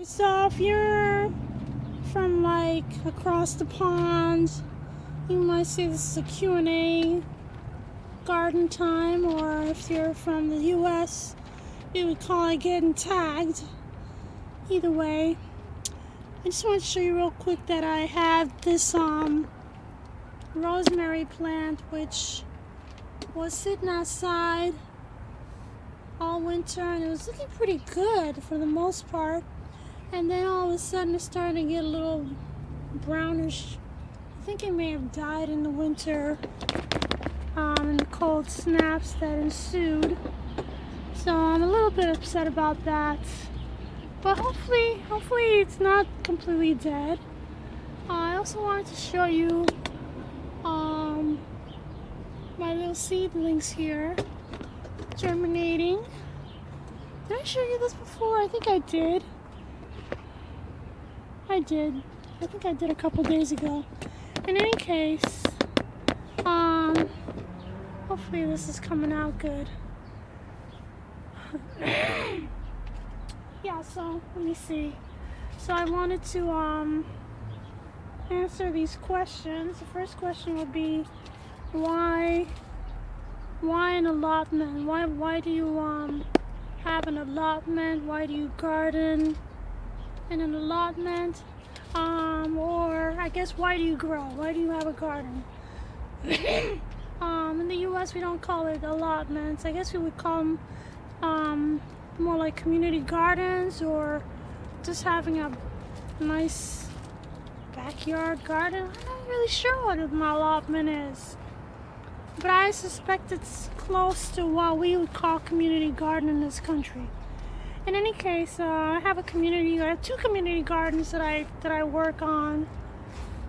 So if you're from like across the pond, you might say this is a Q&A garden time, or if you're from the US, we would call it getting tagged. Either way, I just want to show you real quick that I have this rosemary plant which was sitting outside all winter and it was looking pretty good for the most part, and then all of a sudden it's starting to get a little brownish. I think it may have died in the winter, in the cold snaps that ensued, so I'm a little bit upset about that, but hopefully it's not completely dead. I also wanted to show you my little seedlings here germinating. Did I show you this before? I think I did. I think I did a couple days ago. In any case, hopefully this is coming out good. Yeah, so let me see. So I wanted to answer these questions. The first question would be why an allotment? Why do you have an allotment? Why do you garden in an allotment? Or I guess why do you grow? Why do you have a garden? In the US we don't call it allotments. I guess we would call them more like community gardens, or just having a nice backyard garden. I'm not really sure what an allotment is, but I suspect it's close to what we would call community garden in this country. In any case, I have two community gardens that I work on,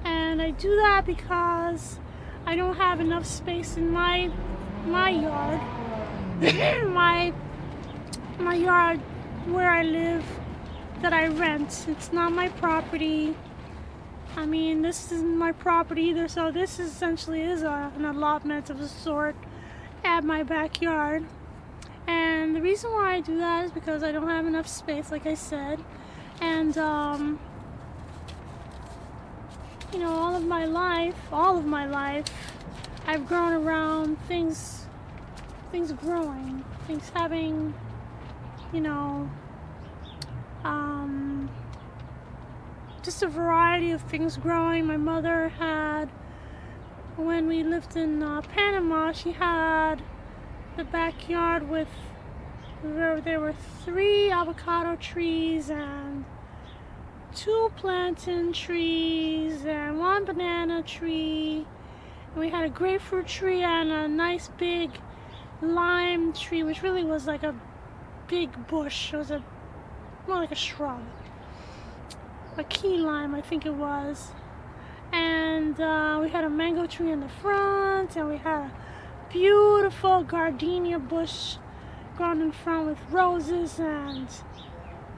and I do that because I don't have enough space in my yard, my yard where I live, that I rent. It's not my property. I mean, this isn't my property either, so this essentially is an allotment of a sort at my backyard. And the reason why I do that is because I don't have enough space, like I said. And you know, all of my life, I've grown around things growing, things having, you know, just a variety of things growing. My mother had, when we lived in Panama, she had the backyard with, there were 3 avocado trees and 2 plantain trees and 1 banana tree. And we had a grapefruit tree and a nice big lime tree, which really was like a big bush. It was more like a shrub. A key lime, I think it was. And we had a mango tree in the front, and we had a beautiful gardenia bush grown in front with roses and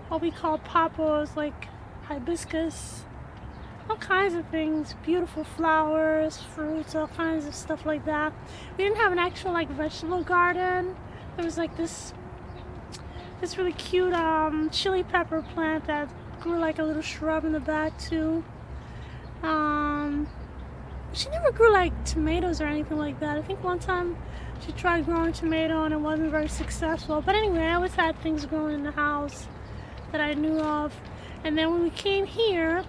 what we call Phattbouys, like hibiscus, all kinds of things, beautiful flowers, fruits, all kinds of stuff like that. We didn't have an actual like vegetable garden. There was like this really cute chili pepper plant that grew like a little shrub in the back too. She never grew like tomatoes or anything like that. I think one time she tried growing tomato and it wasn't very successful. But anyway, I always had things growing in the house that I knew of. And then when we came here,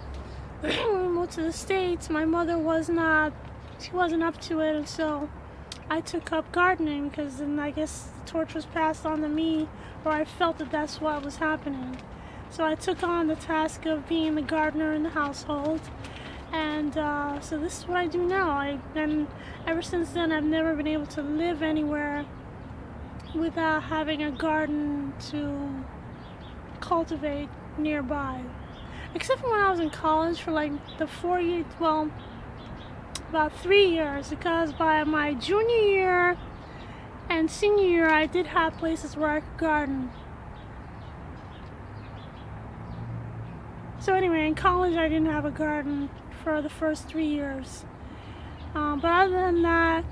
when we moved to the States, my mother wasn't up to it, and so I took up gardening, because then I guess the torch was passed on to me, or I felt that that's what was happening. So I took on the task of being the gardener in the household, and so this is what I do now. And ever since then, I've never been able to live anywhere without having a garden to cultivate nearby. Except for when I was in college for like the 4 years, well, about 3 years, because by my junior year and senior year, I did have places where I could garden. So anyway, in college I didn't have a garden for the first 3 years. But other than that,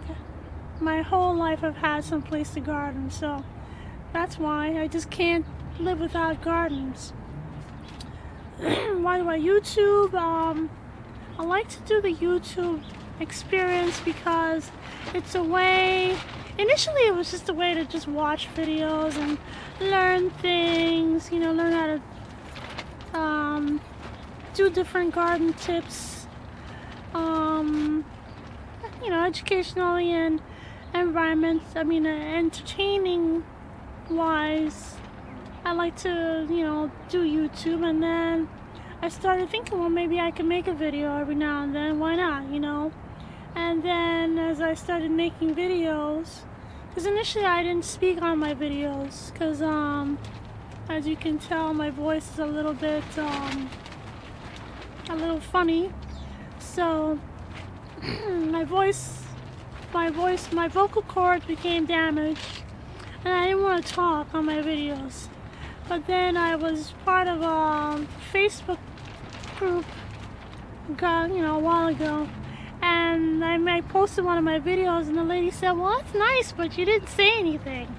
my whole life I've had some place to garden, so that's why I just can't live without gardens. why do I YouTube? I like to do the YouTube experience because it's a way, initially it was just a way to just watch videos and learn things, you know, learn how to do different garden tips, you know, educationally and entertaining wise. I like to, you know, do YouTube, and then I started thinking, well, maybe I can make a video every now and then. Why not, you know? And then as I started making videos, because initially I didn't speak on my videos, because as you can tell, my voice is a little bit a little funny. So my vocal cords became damaged, and I didn't want to talk on my videos. But then I was part of a Facebook group, you know, a while ago, and I posted one of my videos, and the lady said, well, that's nice, but you didn't say anything.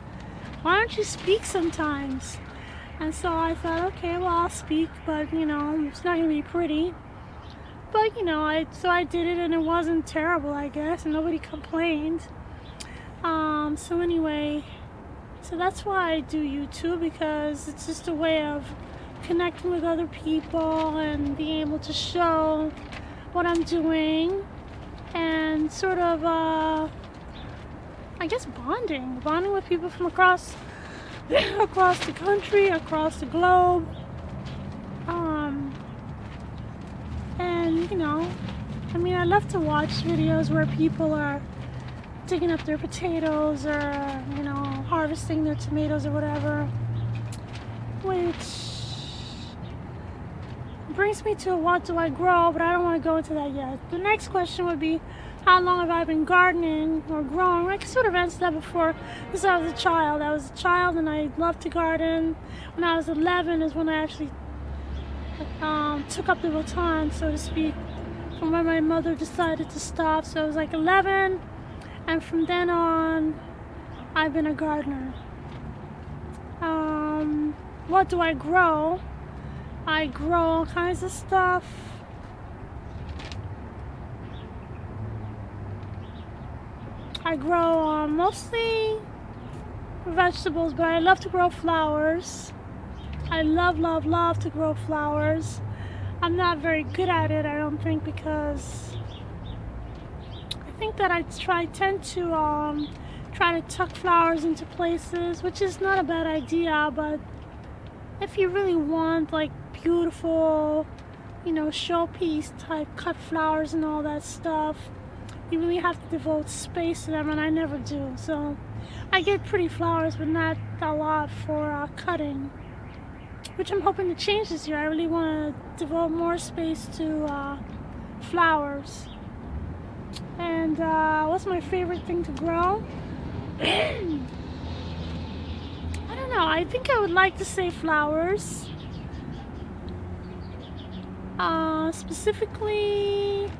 Why don't you speak sometimes? And so I thought, okay, well, I'll speak, but, you know, it's not going to be pretty. But, you know, so I did it, and it wasn't terrible, I guess, and nobody complained. So anyway, so that's why I do YouTube, because it's just a way of connecting with other people and being able to show what I'm doing, and sort of, I guess, bonding with people from across the country, across the globe. And, you know, I mean, I love to watch videos where people are digging up their potatoes, or, you know, harvesting their tomatoes or whatever, which brings me to what do I grow, but I don't want to go into that yet. The next question would be, how long have I been gardening or growing? I sort of answered that before. Since I was a child. And I loved to garden. When I was 11 is when I actually took up the baton, so to speak, from when my mother decided to stop. So I was like 11, and from then on, I've been a gardener. What do I grow? I grow all kinds of stuff. I grow mostly vegetables, but I love to grow flowers. I love to grow flowers. I'm not very good at it, I don't think, because I think that I tend to try to tuck flowers into places, which is not a bad idea, but if you really want like beautiful, you know, showpiece type cut flowers and all that stuff, you really have to devote space to them, and I never do. So I get pretty flowers, but not a lot for cutting, which I'm hoping to change this year. I really want to devote more space to flowers. And what's my favorite thing to grow? I don't know. I think I would like to say flowers. Specifically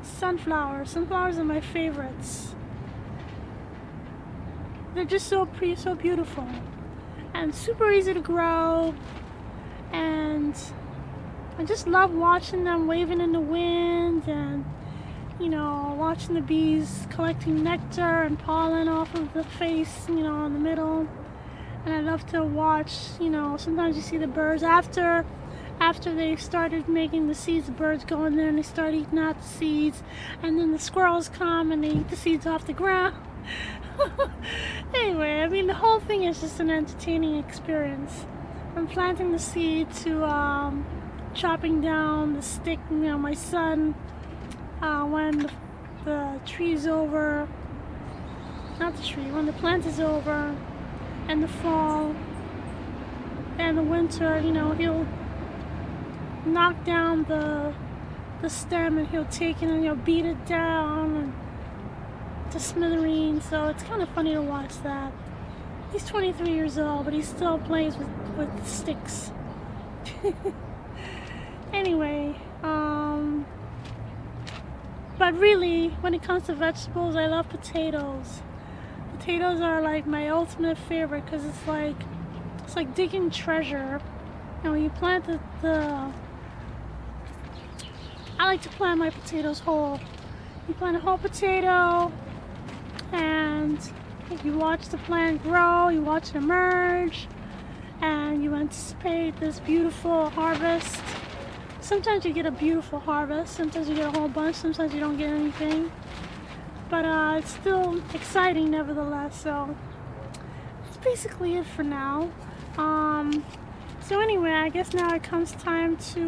sunflowers. Sunflowers are my favorites. They're just so beautiful and super easy to grow, and I just love watching them waving in the wind, and, you know, watching the bees collecting nectar and pollen off of the face, you know, in the middle. And I love to watch, you know, sometimes you see the birds after they started making the seeds, the birds go in there and they start eating out the seeds, and then the squirrels come and they eat the seeds off the ground. Anyway, I mean, the whole thing is just an entertaining experience. From planting the seed to chopping down the stick. You know, my son, when the tree's over, not the tree, when the plant is over, and the fall and the winter, you know, he'll knock down the stem, and he'll take it and he'll beat it down and to smithereens. So it's kind of funny to watch that. He's 23 years old, but he still plays with sticks. Anyway, but really, when it comes to vegetables, I love potatoes. Potatoes are like my ultimate favorite, because it's like digging treasure. And when you plant I like to plant my potatoes whole. You plant a whole potato, and you watch the plant grow, you watch it emerge, and you anticipate this beautiful harvest. Sometimes you get a beautiful harvest, sometimes you get a whole bunch, sometimes you don't get anything. But it's still exciting nevertheless, so that's basically it for now. So anyway, I guess now it comes time to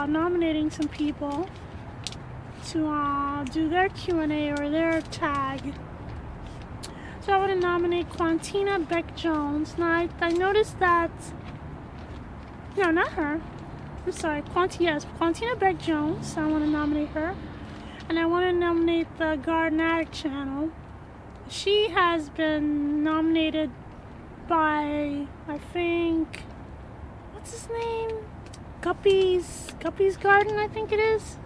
nominating some people to do their Q&A or their tag. So I want to nominate Quantina Beck-Jones. Now I noticed that, no, not her. I'm sorry, Quantina Beck-Jones. I want to nominate her. And I want to nominate the Gardening Addict channel. She has been nominated by, I think, what's his name? Guppy's Garden, I think it is.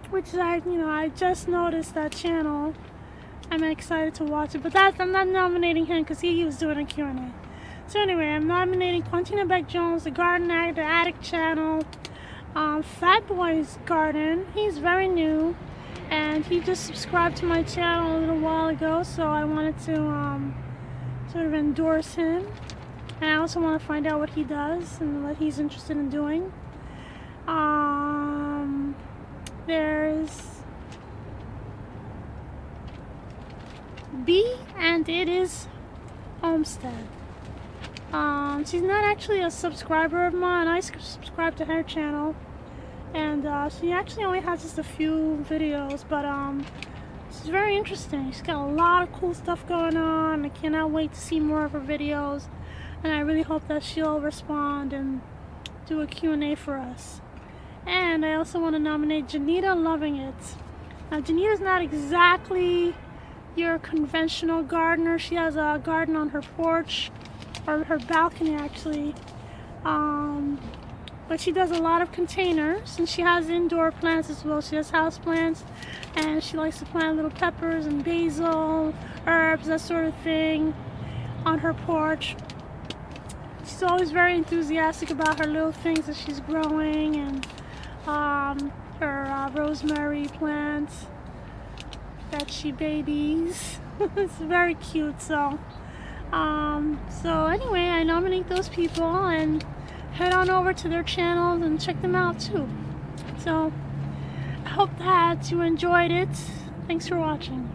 Which is, I just noticed that channel. I'm excited to watch it, but I'm not nominating him because he was doing a Q&A. So anyway, I'm nominating Quantina Beck-Jones, the Gardening Addict channel, Phattbouys Garden. He's very new, and he just subscribed to my channel a little while ago, so I wanted to sort of endorse him. And I also want to find out what he does and what he's interested in doing. There's B, and it is Homestead. She's not actually a subscriber of mine. I subscribe to her channel, and she actually only has just a few videos, but she's very interesting. She's got a lot of cool stuff going on. I cannot wait to see more of her videos, and I really hope that she'll respond and do a Q&A for us. And I also want to nominate Jenita Lovingit. Now, Jenita's not exactly your conventional gardener. She has a garden on her porch, or her balcony actually, but she does a lot of containers, and she has indoor plants as well. She has house plants, and she likes to plant little peppers and basil, herbs, that sort of thing on her porch. She's always very enthusiastic about her little things that she's growing, and her rosemary plants that she babies. It's very cute. So anyway, I nominate those people, and head on over to their channels and check them out too. So I hope that you enjoyed it. Thanks for watching.